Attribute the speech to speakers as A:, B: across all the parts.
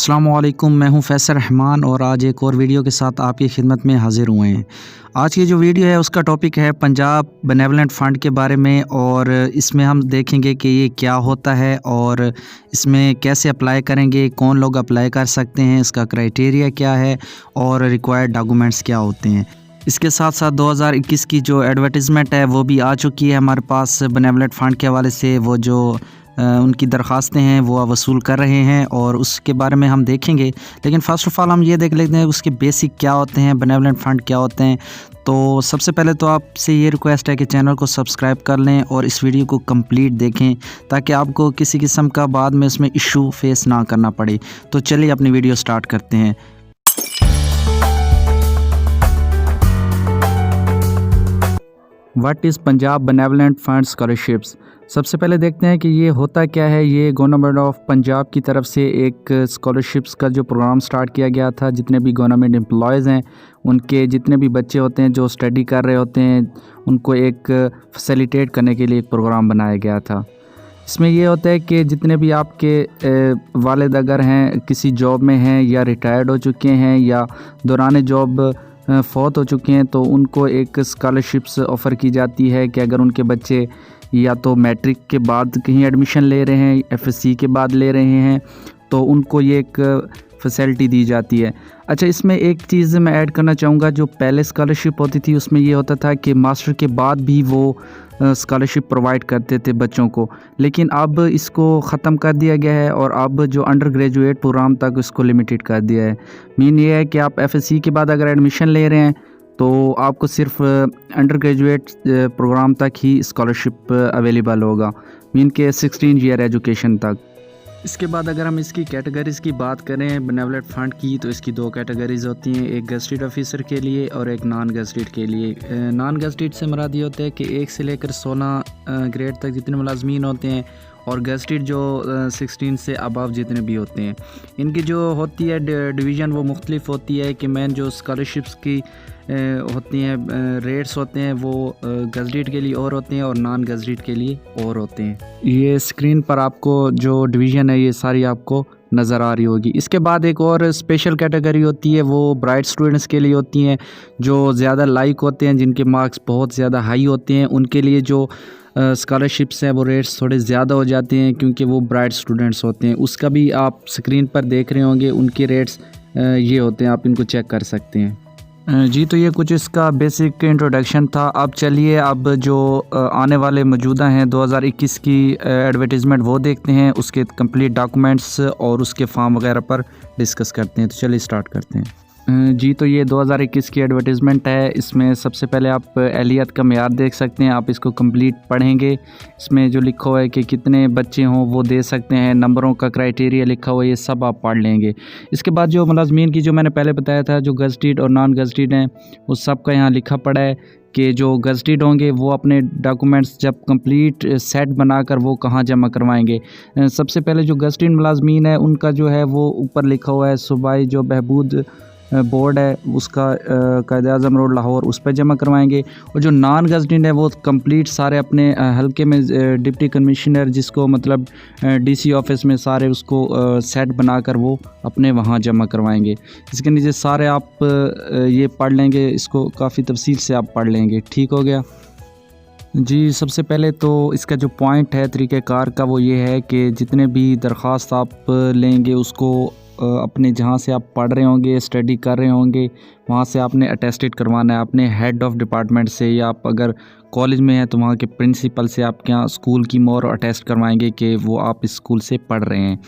A: अस्सलाम वालेकुम, मैं हूं फैसल रहमान और आज एक और वीडियो के साथ आपकी खिदमत में हाज़िर हुए हैं। आज की जो वीडियो है उसका टॉपिक है पंजाब बेनेवलेंट फ़ंड के बारे में और इसमें हम देखेंगे कि ये क्या होता है और इसमें कैसे अप्लाई करेंगे, कौन लोग अप्लाई कर सकते हैं, इसका क्राइटेरिया क्या है और रिक्वायर्ड डॉक्यूमेंट्स क्या होते हैं। इसके साथ साथ 2021 की जो एडवर्टाइजमेंट है वो भी आ चुकी है हमारे पास बेनेवलेंट फ़ंड के हवाले से। वो जो उनकी दरख्वास्तें हैं वो वसूल कर रहे हैं और उसके बारे में हम देखेंगे। लेकिन फ़र्स्ट ऑफ़ ऑल हम ये देख लेते हैं उसके बेसिक क्या होते हैं, बेनेवलेंट फ़ंड क्या होते हैं। तो सबसे पहले तो आपसे ये रिक्वेस्ट है कि चैनल को सब्सक्राइब कर लें और इस वीडियो को कंप्लीट देखें ताकि आपको किसी किस्म का बाद में इसमें इशू फेस ना करना पड़े। तो चलिए अपनी वीडियो स्टार्ट करते हैं। What is Punjab benevolent fund scholarships. सबसे पहले देखते हैं कि ये होता क्या है। ये गवर्नमेंट ऑफ पंजाब की तरफ से एक स्कॉलरशिप्स का जो प्रोग्राम स्टार्ट किया गया था। जितने भी गवर्नमेंट एम्प्लॉयज़ हैं उनके जितने भी बच्चे होते हैं जो स्टडी कर रहे होते हैं उनको एक फैसिलिटेट करने के लिए एक प्रोग्राम बनाया गया था। इसमें ये होता है कि जितने भी आपके वालिद अगर हैं किसी जॉब में हैं या रिटायर्ड हो चुके हैं या दौरान जॉब फ़ौत हो चुके हैं तो उनको एक स्कॉलरशिप्स ऑफ़र की जाती है कि अगर उनके बच्चे या तो मैट्रिक के बाद कहीं एडमिशन ले रहे हैं, एफएससी के बाद ले रहे हैं, तो उनको ये एक फैसिलिटी दी जाती है। अच्छा, इसमें एक चीज़ मैं ऐड करना चाहूँगा। जो पहले स्कॉलरशिप होती थी उसमें ये होता था कि मास्टर के बाद भी वो स्कॉलरशिप प्रोवाइड करते थे बच्चों को, लेकिन अब इसको ख़त्म कर दिया गया है और अब जो अंडर ग्रेजुएट प्रोग्राम तक इसको लिमिटेड कर दिया है। मीन ये है कि आप एफएससी के बाद अगर एडमिशन ले रहे हैं तो आपको सिर्फ अंडर ग्रेजुएट प्रोग्राम तक ही स्कॉलरशिप अवेलेबल होगा, मीन के 16 ईयर एजुकेशन तक। इसके बाद अगर हम इसकी कैटेगरीज़ की बात करें बेनेवलेंट फ़ंड की, तो इसकी दो कैटेगरीज़ होती हैं, एक गेज़टेड ऑफिसर के लिए और एक नॉन गेज़टेड के लिए। नॉन गेज़टेड से मुराद ये होता है कि 1 से लेकर 16 ग्रेड तक जितने मुलाजमीन होते हैं और गेज़टेड जो 16 से अबव जितने भी होते हैं। इनकी जो होती है डिवीज़न वो मुख्तलिफ होती है कि मेन जो स्कॉलरशिप्स की होती हैं रेट्स होते हैं वो गेज़टेड के लिए और होते हैं और नॉन गेज़टेड के लिए और होते हैं। ये स्क्रीन पर आपको जो डिवीज़न है ये सारी आपको नज़र आ रही होगी। इसके बाद एक और स्पेशल कैटेगरी होती है, वो ब्राइट स्टूडेंट्स के लिए होती हैं जो ज़्यादा लाइक होते हैं, जिनके मार्क्स बहुत ज़्यादा हाई होते हैं। उनके लिए जो स्कॉलरशिप्स हैं वो रेट्स थोड़े ज़्यादा हो जाते हैं क्योंकि वो ब्राइट स्टूडेंट्स होते हैं। उसका भी आप स्क्रीन पर देख रहे होंगे, उनके रेट्स ये होते हैं, आप इनको चेक कर सकते हैं। जी, तो ये कुछ इसका बेसिक इंट्रोडक्शन था। अब चलिए अब जो आने वाले मौजूदा हैं 2021 की एडवर्टाइजमेंट वो देखते हैं, उसके कंप्लीट डॉक्यूमेंट्स और उसके फॉर्म वगैरह पर डिस्कस करते हैं। तो चलिए स्टार्ट करते हैं। जी, तो ये 2021 की एडवर्टाइजमेंट है। इसमें सबसे पहले आप एहलियत का मेयार देख सकते हैं, आप इसको कंप्लीट पढ़ेंगे। इसमें जो लिखा हुआ है कि कितने बच्चे हों वो दे सकते हैं, नंबरों का क्राइटेरिया लिखा हुआ है, ये सब आप पढ़ लेंगे। इसके बाद जो मुलाजमीन की जो मैंने पहले बताया था, जो गेज़टेड और नॉन गेज़टेड हैं, उस सब का यहाँ लिखा पड़ा है कि जो गेज़टेड होंगे वो अपने डॉक्यूमेंट्स जब कंप्लीट सेट बनाकर वो कहाँ जमा करवाएंगे। सबसे पहले जो गेज़टेड मुलाजमीन है उनका जो है वो ऊपर लिखा हुआ है सूबाई जो बहबूद बोर्ड है उसका कायद-ए-आज़म रोड लाहौर, उस पर जमा करवाएंगे। और जो नॉन गेज़टेड है वो कंप्लीट सारे अपने हल्के में डिप्टी कमिश्नर जिसको मतलब डीसी ऑफिस में सारे उसको सेट बनाकर वो अपने वहाँ जमा करवाएंगे। इसके नीचे सारे आप ये पढ़ लेंगे, इसको काफ़ी तफसील से आप पढ़ लेंगे। ठीक हो गया जी। सबसे पहले तो इसका जो पॉइंट है तरीक़ेकार का वो ये है कि जितने भी दरख्वास्त आप लेंगे उसको अपने जहाँ से आप पढ़ रहे होंगे, स्टडी कर रहे होंगे, वहाँ से आपने अटेस्टेड करवाना है अपने हेड ऑफ़ डिपार्टमेंट से, या आप अगर कॉलेज में हैं तो वहाँ के प्रिंसिपल से आप क्या स्कूल की मोर अटेस्ट करवाएंगे कि वो आप इस स्कूल से पढ़ रहे हैं।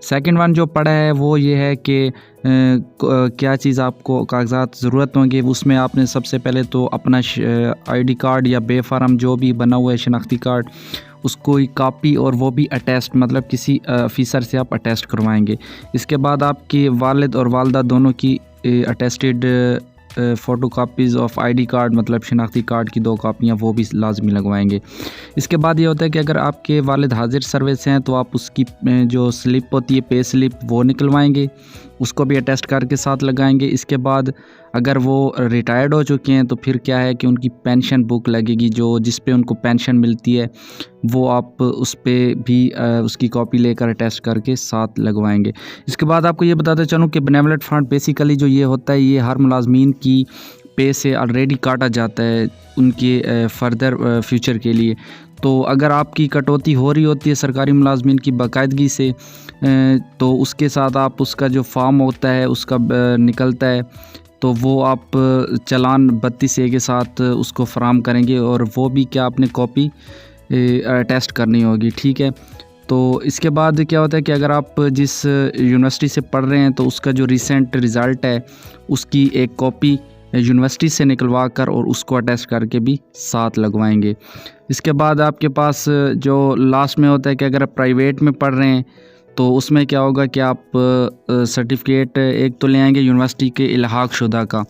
A: सेकंड वन जो पढ़ा है वो ये है कि क्या चीज़ आपको कागजात ज़रूरत होंगे। उसमें आपने सबसे पहले तो अपना आईडी कार्ड या बे फार्म जो भी बना हुआ है शनाख्ती कार्ड, उसको एक कॉपी और वो भी अटेस्ट मतलब किसी ऑफिसर से आप अटेस्ट करवाएंगे। इसके बाद आपके वालिद और वालदा दोनों की attested photo copies of ID card मतलब शनाख्ती कार्ड की 2 कापियाँ वो भी लाजमी लगवाएंगे। इसके बाद ये होता है कि अगर आपके वालिद हाजिर सर्विस हैं तो आप उसकी जो स्लिप होती है पे स्लिप वो निकलवाएंगे। اس کو بھی اٹیسٹ کر کے ساتھ لگائیں گے۔ اس کے بعد اگر وہ ریٹائرڈ ہو چکے ہیں تو پھر کیا ہے کہ ان کی پینشن بک لگے گی، جس پہ ان کو پینشن ملتی ہے، وہ آپ اس پہ بھی اس کی کاپی لے کر اٹیسٹ کر کے ساتھ لگوائیں گے۔ اس کے بعد آپ کو یہ بتاتے چلوں کہ بینیولنٹ فنڈ بیسیکلی جو یہ ہوتا ہے، یہ ہر ملازمین کی پے سے آلریڈی کاٹا جاتا ہے ان کے فردر فیوچر کے لیے۔ تو اگر آپ کی کٹوتی ہو رہی ہوتی ہے سرکاری ملازمین کی باقاعدگی سے، تو اس کے ساتھ آپ اس کا جو فارم ہوتا ہے اس کا نکلتا ہے، تو وہ آپ چلان 32A کے ساتھ اس کو فراہم کریں گے، اور وہ بھی کیا آپ نے کاپی اٹیسٹ کرنی ہوگی، ٹھیک ہے۔ تو اس کے بعد کیا ہوتا ہے کہ اگر آپ جس یونیورسٹی سے پڑھ رہے ہیں تو اس کا جو ریسنٹ رزلٹ ہے اس کی ایک کاپی یونیورسٹی سے نکلوا کر اور اس کو اٹیسٹ کر کے بھی ساتھ لگوائیں گے۔ اس کے بعد آپ کے پاس جو لاسٹ میں ہوتا ہے کہ اگر آپ پرائیویٹ میں پڑھ رہے ہیں تو اس میں کیا ہوگا کہ آپ سرٹیفکیٹ ایک تو لے آئیں گے یونیورسٹی کے الحاق شدہ کا،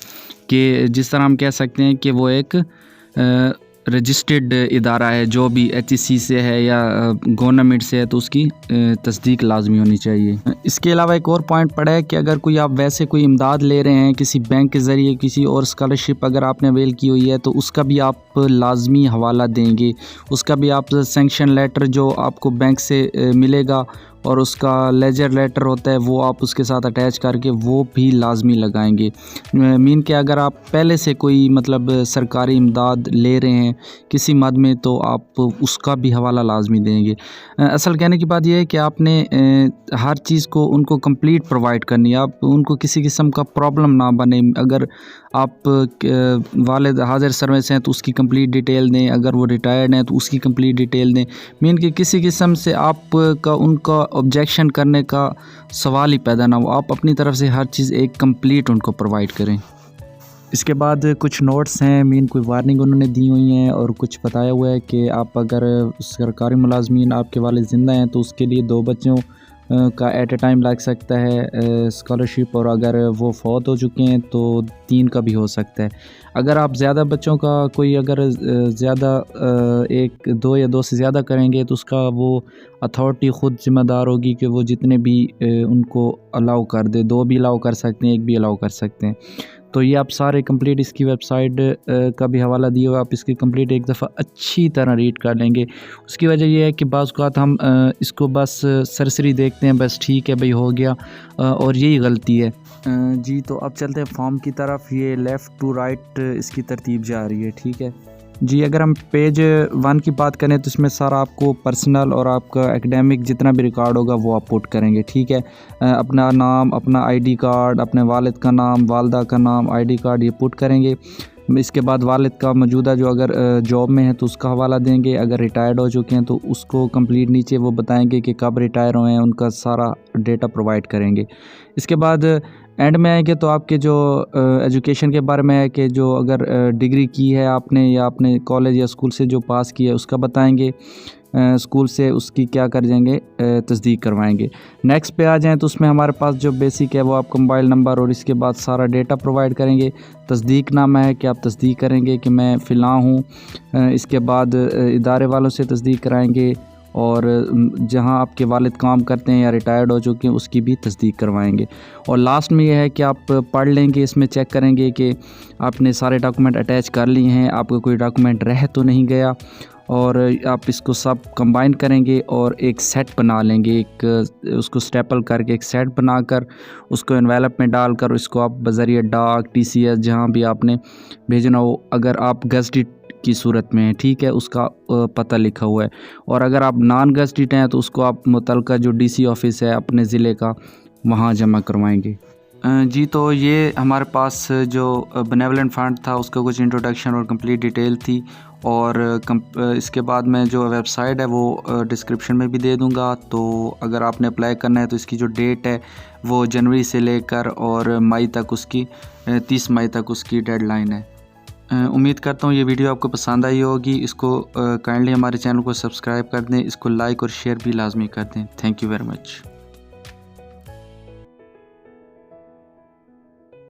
A: کہ جس طرح ہم کہہ سکتے ہیں کہ وہ ایک رجسٹرڈ ادارہ ہے، جو بھی HEC سے ہے یا گورنمنٹ سے ہے تو اس کی تصدیق لازمی ہونی چاہیے۔ اس کے علاوہ ایک اور پوائنٹ پڑا ہے کہ اگر کوئی آپ ویسے کوئی امداد لے رہے ہیں کسی بینک کے ذریعے، کسی اور اسکالرشپ اگر آپ نے اویل کی ہوئی ہے تو اس کا بھی آپ لازمی حوالہ دیں گے، اس کا بھی آپ سینکشن لیٹر جو آپ کو بینک سے ملے گا اور اس کا لیجر لیٹر ہوتا ہے وہ آپ اس کے ساتھ اٹیچ کر کے وہ بھی لازمی لگائیں گے۔ مین کہ اگر آپ پہلے سے کوئی مطلب سرکاری امداد لے رہے ہیں کسی مد میں تو آپ اس کا بھی حوالہ لازمی دیں گے۔ اصل کہنے کی بات یہ ہے کہ آپ نے ہر چیز کو ان کو کمپلیٹ پرووائڈ کرنی ہے، آپ ان کو کسی قسم کا پرابلم نہ بنے۔ اگر آپ والد حاضر سروس ہیں تو اس کی کمپلیٹ ڈیٹیل دیں، اگر وہ ریٹائرڈ ہیں تو اس کی کمپلیٹ ڈیٹیل دیں۔ مین کہ کسی قسم سے آپ کا ان کا آبجیکشن کرنے کا سوال ہی پیدا نہ ہو، آپ اپنی طرف سے ہر چیز ایک کمپلیٹ ان کو پرووائڈ کریں۔ اس کے بعد کچھ نوٹس ہیں، مین کوئی وارننگ انہوں نے دی ہوئی ہیں اور کچھ بتایا ہوا ہے کہ آپ اگر سرکاری ملازمین آپ کے والد زندہ ہیں تو اس کے لیے 2 بچوں کا ایٹ اے ٹائم لگ سکتا ہے اسکالرشپ، اور اگر وہ فوت ہو چکے ہیں تو 3 کا بھی ہو سکتا ہے۔ اگر آپ زیادہ بچوں کا کوئی اگر زیادہ 1 2 یا 2 سے زیادہ کریں گے تو اس کا وہ اتھارٹی خود ذمہ دار ہوگی کہ وہ جتنے بھی ان کو الاؤ کر دے، 2 بھی الاؤ کر سکتے ہیں، 1 بھی الاؤ کر سکتے ہیں۔ تو یہ آپ سارے کمپلیٹ اس کی ویب سائٹ کا بھی حوالہ دیے ہوئے، آپ اس کی کمپلیٹ ایک دفعہ اچھی طرح ریڈ کر لیں گے۔ اس کی وجہ یہ ہے کہ بعض اوقات ہم اس کو بس سرسری دیکھتے ہیں، بس ٹھیک ہے بھئی ہو گیا، اور یہی غلطی ہے۔ جی تو اب چلتے ہیں فارم کی طرف، یہ لیفٹ ٹو رائٹ اس کی ترتیب جا رہی ہے، ٹھیک ہے جی۔ اگر ہم پیج 1 کی بات کریں تو اس میں سارا آپ کو پرسنل اور آپ کا ایکڈیمک جتنا بھی ریکارڈ ہوگا وہ آپ پٹ کریں گے، ٹھیک ہے۔ اپنا نام، اپنا ID کارڈ، اپنے والد کا نام، والدہ کا نام، ID کارڈ یہ پٹ کریں گے۔ اس کے بعد والد کا موجودہ جو اگر جاب میں ہے تو اس کا حوالہ دیں گے، اگر ریٹائرڈ ہو چکے ہیں تو اس کو کمپلیٹ نیچے وہ بتائیں گے کہ کب ریٹائر ہوئے ہیں، ان کا سارا ڈیٹا پرووائڈ کریں گے۔ اس کے بعد اینڈ میں آئیں گے تو آپ کے جو ایجوکیشن کے بارے میں ہے کہ جو اگر ڈگری کی ہے آپ نے یا آپ نے کالج یا اسکول سے جو پاس کی ہے اس کا بتائیں گے، اسکول سے اس کی کیا کر جائیں گے تصدیق کروائیں گے۔ نیکسٹ پہ آ جائیں تو اس میں ہمارے پاس جو بیسک ہے وہ آپ کا موبائل نمبر اور اس کے بعد سارا ڈیٹا پرووائڈ کریں گے۔ تصدیق نامہ ہے کہ آپ تصدیق کریں گے کہ میں فلاں ہوں۔ اس کے بعد ادارے والوں سے تصدیق کرائیں گے، اور جہاں آپ کے والد کام کرتے ہیں یا ریٹائرڈ ہو چکے ہیں اس کی بھی تصدیق کروائیں گے۔ اور لاسٹ میں یہ ہے کہ آپ پڑھ لیں گے، اس میں چیک کریں گے کہ آپ نے سارے ڈاکومنٹ اٹیچ کر لیے ہیں، آپ کا کوئی ڈاکومنٹ رہ تو نہیں گیا، اور آپ اس کو سب کمبائن کریں گے اور ایک سیٹ بنا لیں گے، ایک اس کو سٹیپل کر کے ایک سیٹ بنا کر اس کو انویلپ میں ڈال کر اس کو آپ بذریعہ ڈاک، TCS جہاں بھی آپ نے بھیجنا ہو، اگر آپ گزٹڈ کی صورت میں ہے، ٹھیک ہے، اس کا پتہ لکھا ہوا ہے، اور اگر آپ نان گزٹڈ ہیں تو اس کو آپ متعلقہ جو DC آفس ہے اپنے ضلع کا وہاں جمع کروائیں گے۔ جی تو یہ ہمارے پاس جو بینیولنٹ فنڈ تھا اس کا کچھ انٹروڈکشن اور کمپلیٹ ڈیٹیل تھی، اور اس کے بعد میں جو ویب سائٹ ہے وہ ڈسکرپشن میں بھی دے دوں گا۔ تو اگر آپ نے اپلائی کرنا ہے تو اس کی جو ڈیٹ ہے وہ جنوری سے لے کر اور مئی تک، اس کی 30 مئی تک اس کی ڈیڈ لائن ہے۔ امید کرتا ہوں یہ ویڈیو آپ کو پسند آئی ہوگی۔ اس کو کائنڈلی ہمارے چینل کو سبسکرائب کر دیں، اس کو لائک اور شیئر بھی لازمی کر دیں۔ Thank you very much.